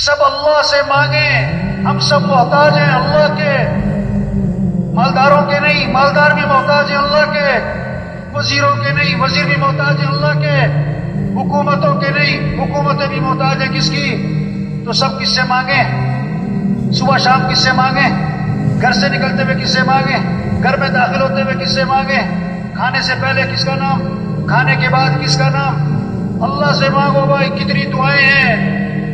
سب اللہ سے مانگیں، ہم سب محتاج ہیں اللہ کے، مالداروں کے نہیں، مالدار بھی محتاج ہیں اللہ کے، وزیروں کے نہیں، وزیر بھی محتاج ہیں اللہ کے، حکومتوں کے نہیں، حکومتیں بھی محتاج ہیں کس کی؟ تو سب کس سے مانگیں؟ صبح شام کس سے مانگیں؟ گھر سے نکلتے ہوئے کس سے مانگیں؟ گھر میں داخل ہوتے ہوئے کس سے مانگیں؟ کھانے سے پہلے کس کا نام؟ کھانے کے بعد کس کا نام؟ اللہ سے مانگو بھائی۔ کتنی دعائیں ہیں،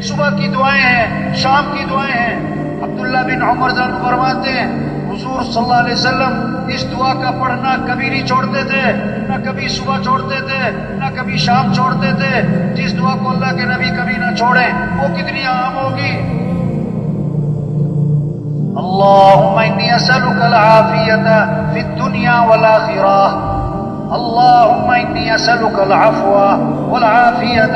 صبح کی دعائیں ہیں، شام کی دعائیں ہیں۔ عبداللہ بن عمر رضی اللہ عنہ فرماتے ہیں حضور صلی اللہ علیہ وسلم اس دعا کا پڑھنا کبھی نہیں چھوڑتے تھے، نہ کبھی صبح چھوڑتے تھے، نہ کبھی شام چھوڑتے تھے۔ جس دعا کو اللہ کے نبی کبھی نہ چھوڑیں وہ کتنی عام ہوگی۔ اللہم انی اسألک العافیۃ فی الدنیا والآخرہ، اللہم انی اسألک العفو والعافیۃ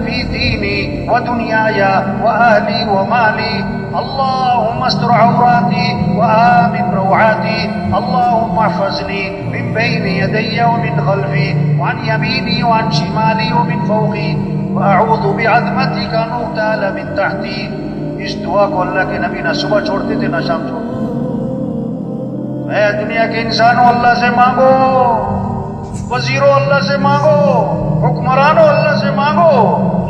فی دینی ودنیای واہلی ومالی، اللہم استر عوراتی وآمن روعاتی، اللہم احفظنی من بین یدی ومن خلفی وعن یمینی وعن شمالی ومن فوقی، واعوذ بعظمتک ان اغتال من تحتی۔ اس دعا کو اللہ کے نبی نہ صبح چھوڑتے تھے نہ شام چھوڑتے تھے۔ اے دنیا کے انسانوں، اللہ سے مانگو، وزیروں اللہ سے مانگو، حکمرانوں اللہ سے مانگو،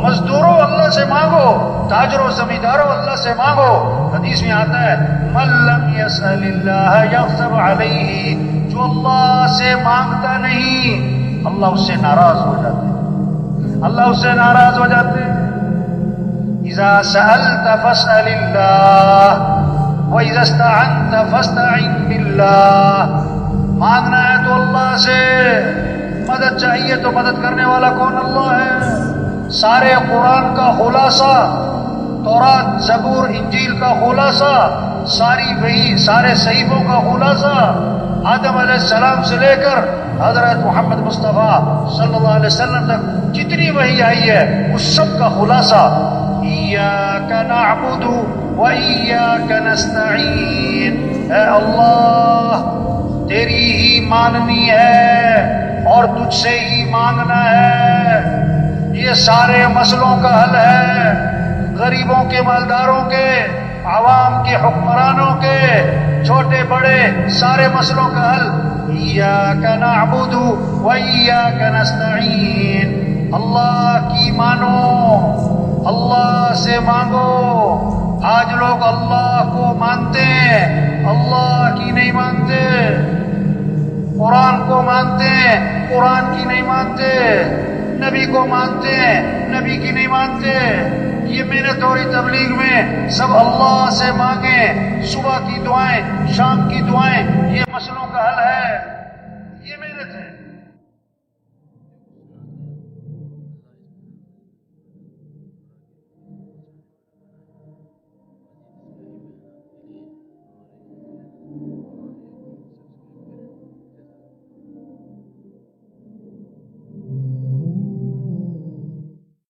مزدوروں اللہ سے مانگو، تاجروں زمینداروں اللہ سے مانگو۔ حدیث میں آتا ہے من لم یسأل اللہ یغضب علیہ، جو اللہ سے مانگتا نہیں اللہ اس سے ناراض ہو جاتے ہیں، اللہ اس سے ناراض ہو جاتے ہیں۔ اذا سألت فاسأل اللہ وَإِذَا اسْتَعَنْتَ فَاسْتَعِنْ بِاللَّهِ، مانگنا ہے تو اللہ سے، مدد چاہیے تو مدد کرنے والا کون؟ اللہ ہے۔ سارے قرآن کا خلاصہ، تورات زبور انجیل کا خلاصہ، ساری وحی، سارے صحیفوں کا خلاصہ، آدم علیہ السلام سے لے کر حضرت محمد مصطفیٰ صلی اللہ علیہ وسلم تک جتنی وحی آئی ہے اس سب کا خلاصہ ایاک نعبد وَإِيَّاكَ نَسْتَعِينُ، اے اللہ تیری ہی ماننی ہے اور تجھ سے ہی مانگنا ہے۔ یہ سارے مسئلوں کا حل ہے، غریبوں کے، مالداروں کے، عوام کے، حکمرانوں کے، چھوٹے بڑے سارے مسئلوں کا حل ایاک نعبد وَإِيَّاكَ نَسْتَعِينُ، اللہ کی مانو، اللہ سے مانگو۔ آج لوگ اللہ کو مانتے ہیں، اللہ کی نہیں مانتے، قرآن کو مانتے ہیں، قرآن کی نہیں مانتے، نبی کو مانتے ہیں، نبی کی نہیں مانتے۔ یہ محنت اور تبلیغ میں سب اللہ سے مانگیں، صبح کی دعائیں، شام کی دعائیں، یہ مسئلوں کا حل ہے۔